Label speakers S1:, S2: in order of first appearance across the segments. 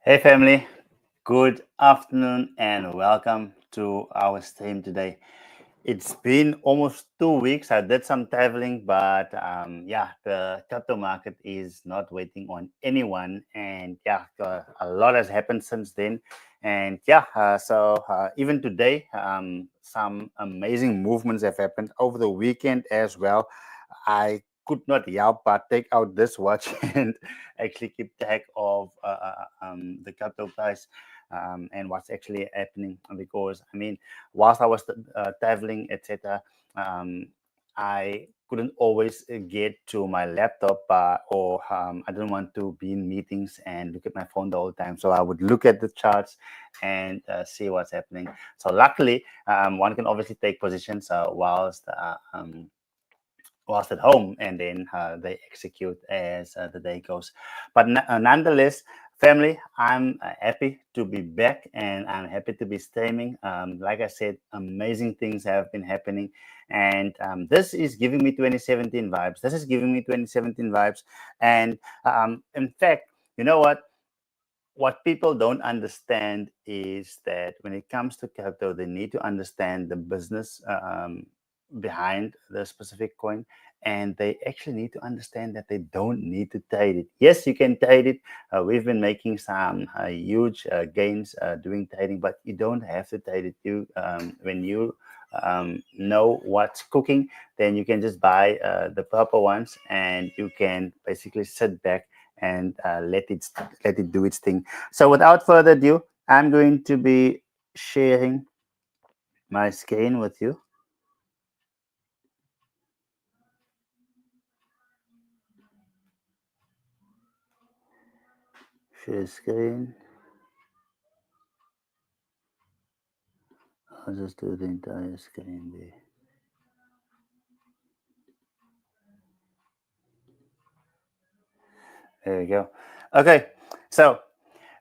S1: Hey family, good afternoon and welcome to our stream today. It's been almost 2 weeks. I did some traveling, but yeah, the crypto market is not waiting on anyone. And yeah, a lot has happened since then. And yeah, even today, some amazing movements have happened over the weekend as well. I could not help but take out this watch and actually keep track of the crypto price and what's actually happening. Because I mean, whilst I was traveling, etc., um, I couldn't always get to my laptop, or I didn't want to be in meetings and look at my phone the whole time. So I would look at the charts and see what's happening. So luckily, one can obviously take positions whilst at home, and then they execute as the day goes. But nonetheless, family, I'm happy to be back and I'm happy to be streaming. Like I said, amazing things have been happening, and this is giving me 2017 vibes. This is giving me 2017 vibes, and in fact, you know what people don't understand is that when it comes to crypto, they need to understand the business behind the specific coin. And they actually need to understand that they don't need to trade it. Yes, you can trade it. We've been making some huge gains doing trading, but you don't have to trade it. When you know what's cooking, then you can just buy the proper ones, and you can basically sit back and let it do its thing. So without further ado, I'm going to be sharing my screen with you. Share screen. I'll just do the entire screen there. There we go. Okay, so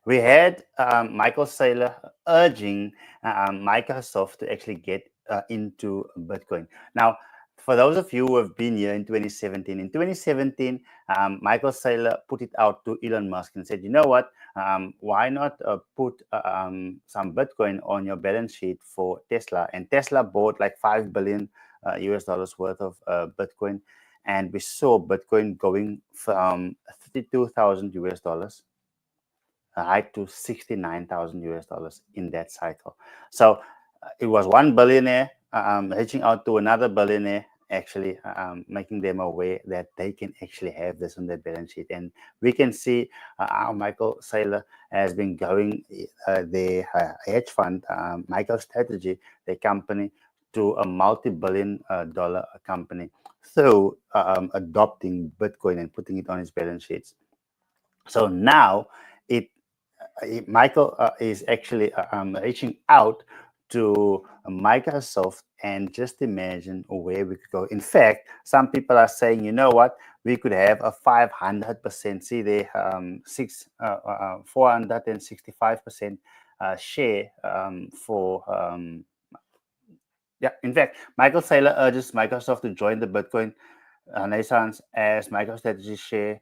S1: we had Michael Saylor urging Microsoft to actually get into Bitcoin. Now, for those of you who have been here in 2017, Michael Saylor put it out to Elon Musk and said, you know what, why not put some Bitcoin on your balance sheet for Tesla? And Tesla bought like 5 billion US dollars worth of Bitcoin. And we saw Bitcoin going from 32,000 US dollars right to 69,000 US dollars in that cycle. So it was one billionaire reaching out to another billionaire, actually making them aware that they can actually have this on their balance sheet. And we can see how Michael Saylor has been growing their hedge fund, MicroStrategy, their company, to a multi-billion dollar company through adopting Bitcoin and putting it on his balance sheets. So now it Michael is actually reaching out to Microsoft, and just imagine where we could go. In fact, some people are saying, you know what, we could have a 500%. See, they 465% share for. Yeah, in fact, Michael Saylor urges Microsoft to join the Bitcoin Renaissance as MicroStrategy share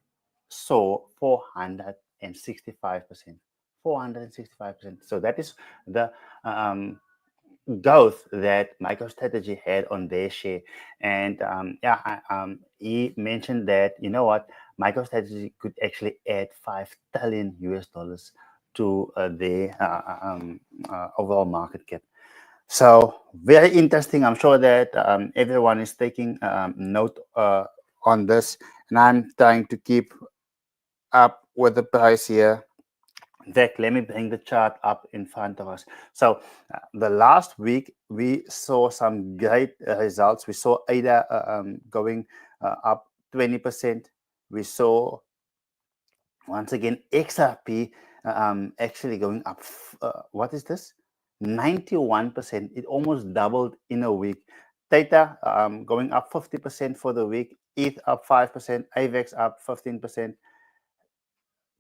S1: saw 465%. 465%. So that is the growth that MicroStrategy had on their share. And he mentioned that, you know what, MicroStrategy could actually add 5 trillion US dollars to their overall market cap. So very interesting. I'm sure that everyone is taking note on this, and I'm trying to keep up with the price here. In fact, let me bring the chart up in front of us. So the last week we saw some great results. We saw ADA going up 20%. We saw once again XRP actually going up. What is this? 91%. It almost doubled in a week. Theta going up 50% for the week. ETH up 5%. AVAX up 15%.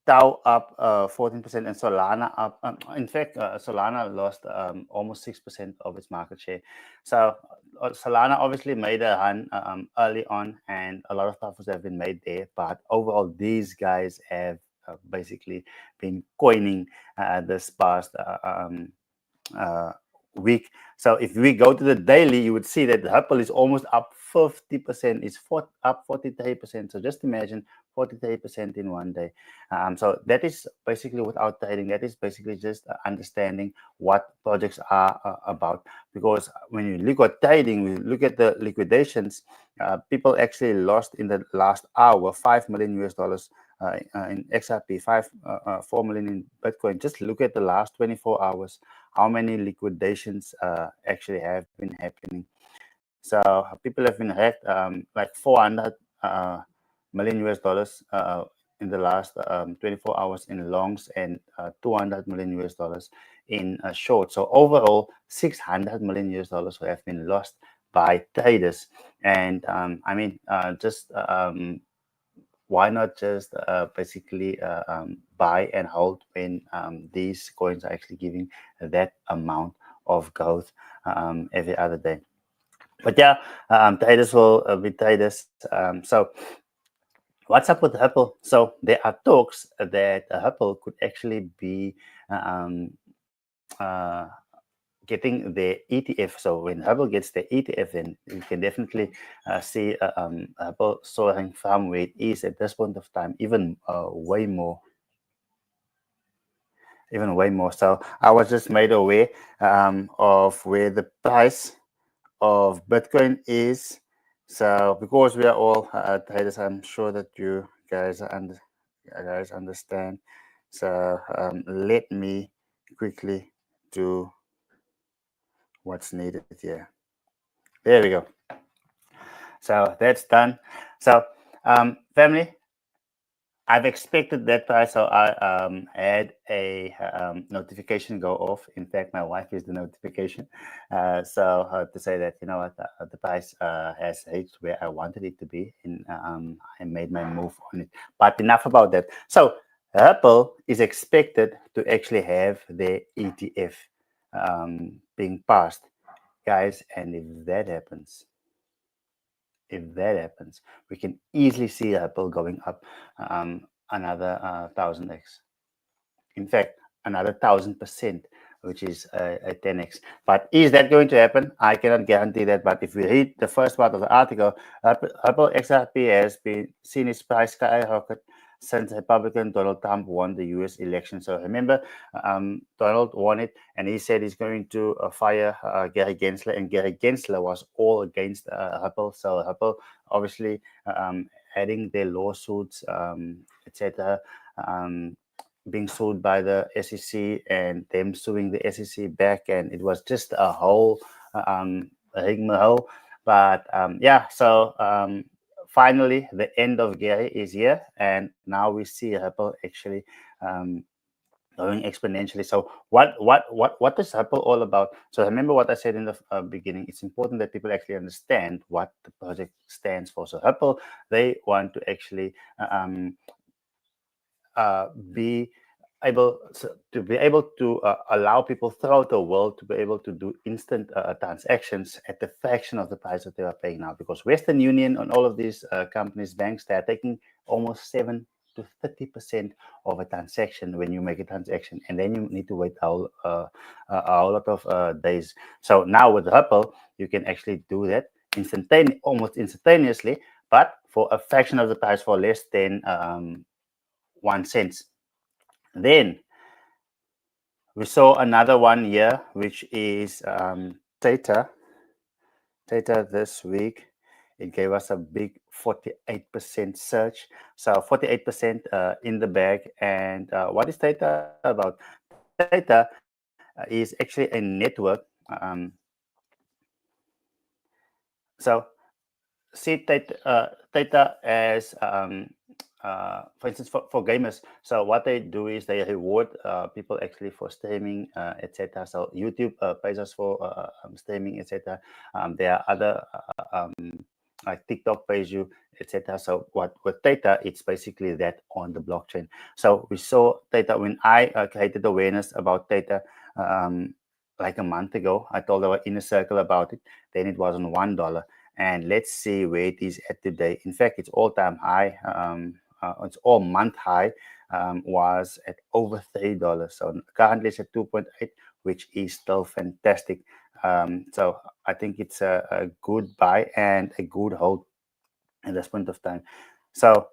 S1: Tau up 14%, and Solana up. In fact, Solana lost almost 6% of its market share. So Solana obviously made a run early on, and a lot of profits have been made there. But overall, these guys have basically been coining this past uh, week. So if we go to the daily, you would see that the Ripple is almost up 50%. It's up 43%. So just imagine 43% in one day. So that is basically without trading. That is basically just understanding what projects are about. Because when you look at trading, we look at the liquidations. People actually lost in the last hour $5 million in XRP, 4 million in Bitcoin. Just look at the last 24 hours, how many liquidations actually have been happening. So people have been hacked like 400 million US dollars in the last 24 hours in longs and 200 million US dollars in short. So overall, 600 million US dollars have been lost by traders. And I mean, just why not just basically buy and hold when these coins are actually giving that amount of growth every other day? But yeah, traders will be traders. So what's up with Ripple? So there are talks that Ripple could actually be um, uh, getting the ETF. So when Ripple gets the ETF, then you can definitely see Ripple soaring from where it is at this point of time, even way more. Even way more. So I was just made aware of where the price of Bitcoin is. So because we are all traders, I'm sure that you guys understand. So let me quickly do what's needed here. There we go. So that's done. So family, I've expected that price, so I had a notification go off. In fact, my wife is the notification. To say that, you know what, the price has reached where I wanted it to be, and I made my move on it. But enough about that. So Ripple is expected to actually have their ETF being passed, guys, and if that happens, we can easily see Ripple going up another 1000x. In fact, another 1000%, which is a 10x. But is that going to happen? I cannot guarantee that. But if we read the first part of the article, Ripple XRP has been seen its price skyrocket since Republican Donald Trump won the U.S. election. So remember, Donald won it, and he said he's going to fire Gary Gensler, and Gary Gensler was all against Ripple. So Ripple, obviously, adding their lawsuits, etc., being sued by the SEC and them suing the SEC back, and it was just a whole rigmarole. But yeah, so finally, the end of Gary is here, and now we see Ripple actually growing exponentially. So what is Ripple all about? So remember what I said in the beginning. It's important that people actually understand what the project stands for. So Ripple, they want to actually be able to allow people throughout the world to be able to do instant transactions at the fraction of the price that they are paying now. Because Western Union and all of these companies, banks, they are taking almost 7 to 30% of a transaction when you make a transaction, and then you need to wait a whole lot of days. So now with Ripple, you can actually do that almost instantaneously, but for a fraction of the price, for less than 1 cent. Then we saw another one here, which is Theta. Theta this week, it gave us a big 48% surge. So 48% in the bag. And what is Theta about? Theta is actually a network. So see Theta as for instance, for gamers. So what they do is they reward people actually for streaming, etc. So YouTube pays us for streaming, etc. There are other like TikTok pays you, etc. So what with Theta, it's basically that on the blockchain. So we saw Theta when I created awareness about Theta. Like a month ago, I told our inner circle about it. Then it was on $1. And let's see where it is at today. In fact, it's all-time high its all-month high was at over $3. So currently it's at 2.8, which is still fantastic. So I think it's a good buy and a good hold at this point of time. So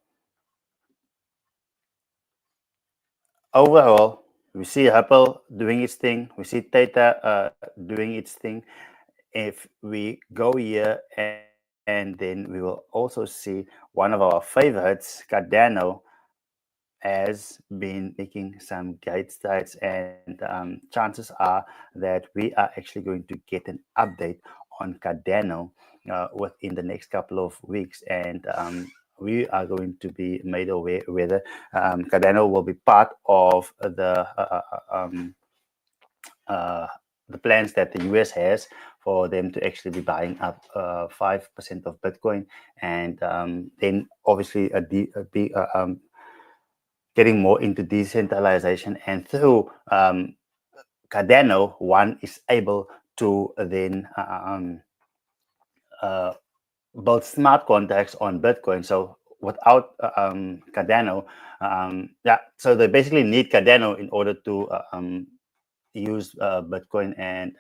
S1: overall, we see Apple doing its thing. We see Theta doing its thing. If we go here and then we will also see one of our favorites, Cardano, has been making some great strides, and chances are that we are actually going to get an update on Cardano within the next couple of weeks, and we are going to be made aware whether Cardano will be part of uh, the plans that the US has for them to actually be buying up 5% of Bitcoin, and then obviously getting more into decentralization. And through Cardano, one is able to then build smart contracts on Bitcoin. So without Cardano, yeah, so they basically need Cardano in order to use Bitcoin and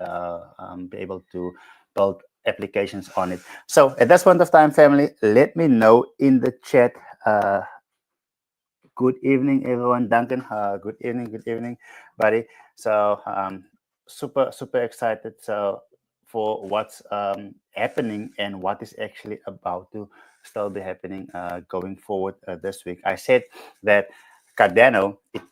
S1: be able to build applications on it. So at this point of time, family, let me know in the chat. Good evening, everyone. Duncan, good evening, buddy. So super excited. So for what's happening and what is actually about to still be happening going forward this week. I said that Cardano, it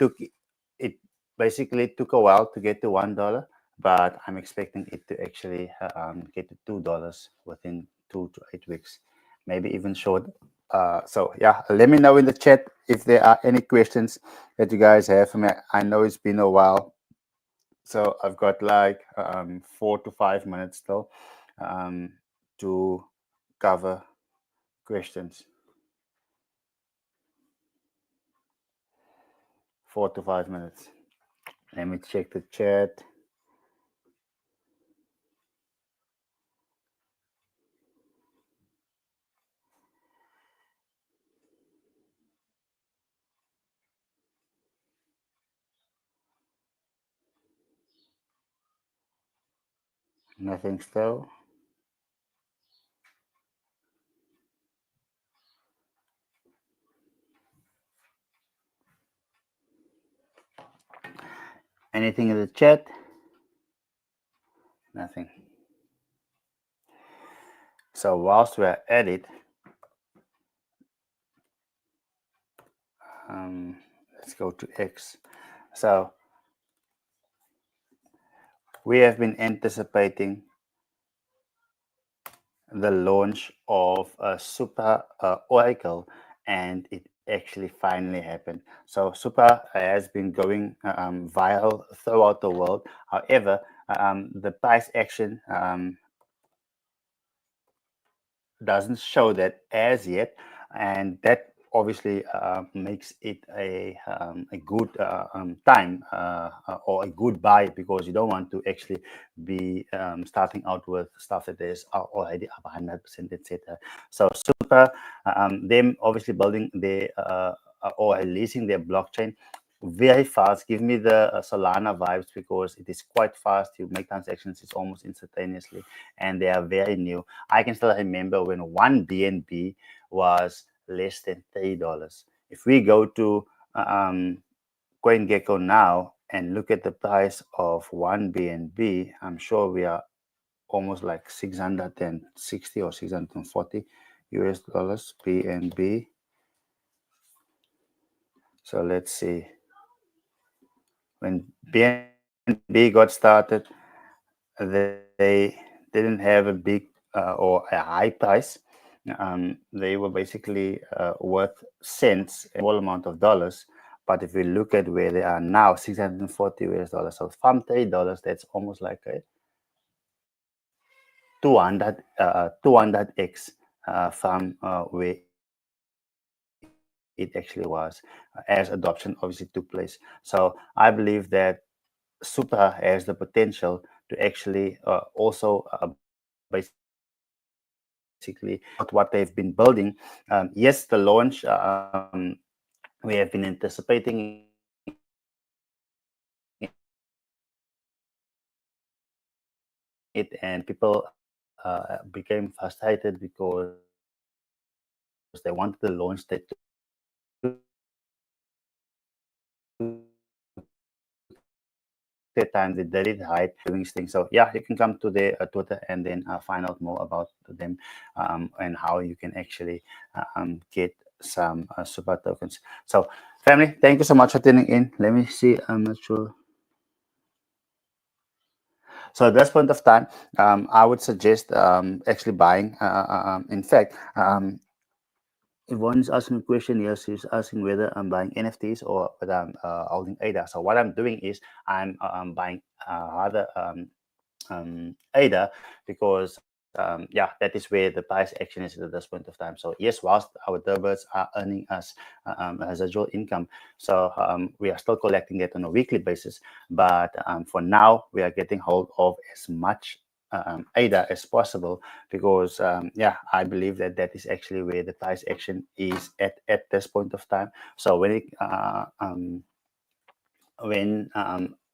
S1: basically took a while to get to $1, but I'm expecting it to actually get to $2 within 2 to 8 weeks, maybe even shorter. So yeah, let me know in the chat if there are any questions that you guys have for me. I know it's been a while, so I've got like 4 to 5 minutes still to cover questions. 4 to 5 minutes. Let me check the chat. Nothing still. Anything in the chat? Nothing. So whilst we're at it, let's go to X. So we have been anticipating the launch of a Super Oracle, and it actually finally happened. So Super has been going viral throughout the world. However, the price action doesn't show that as yet, and that obviously makes it a good time or a good buy, because you don't want to actually be starting out with stuff that is already up 100%, etc. So Super, them obviously building their or releasing their blockchain very fast. Give me the Solana vibes, because it is quite fast. You make transactions, it's almost instantaneously, and they are very new. I can still remember when one BNB was less than $3. If we go to CoinGecko now and look at the price of one BNB, I'm sure we are almost like 660 or 640 US dollars BNB. So let's see. When BNB got started, they didn't have a big or a high price. They were basically worth cents, a small amount of dollars. But if we look at where they are now, 640 US dollars. So from $3, that's almost like a 200x from where it actually was, as adoption obviously took place. So I believe that Super has the potential to actually also basically what they've been building. Yes, the launch we have been anticipating it, and people became frustrated because they wanted to launch that today, and took their time. They did it right, doing things. So yeah, you can come to their Twitter and then find out more about them, and how you can actually get some super tokens. So family, thank you so much for tuning in. Let me see. I'm not sure. So at this point of time, I would suggest actually buying. In fact, Yvonne is asking a question here. She's asking whether I'm buying NFTs or whether I'm holding ADA. So what I'm doing is I'm buying other ADA, because yeah, that is where the price action is at this point of time. So yes, whilst our Durbirds are earning us residual income, so we are still collecting that on a weekly basis. But for now, we are getting hold of as much ADA as possible, because yeah, I believe that that is actually where the price action is at this point of time. So when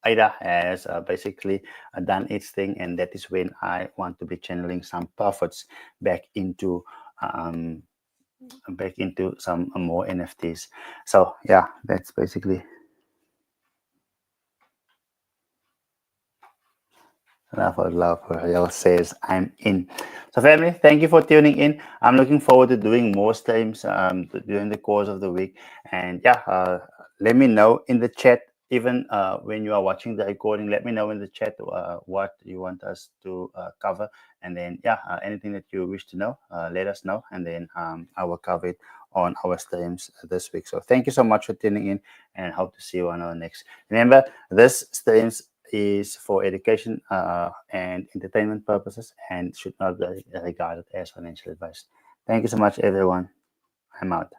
S1: AIDA has basically done its thing, and that is when I want to be channeling some profits back into um, some more NFTs. So yeah, that's basically Love Real says I'm in. So family, thank you for tuning in. I'm looking forward to doing more streams during the course of the week. And yeah, let me know in the chat, even when you are watching the recording, let me know in the chat what you want us to cover. And then yeah, anything that you wish to know, let us know. And then I will cover it on our streams this week. So thank you so much for tuning in, and hope to see you on our next. Remember, this streams is for education and entertainment purposes, and should not be regarded as financial advice. Thank you so much, everyone. I'm out.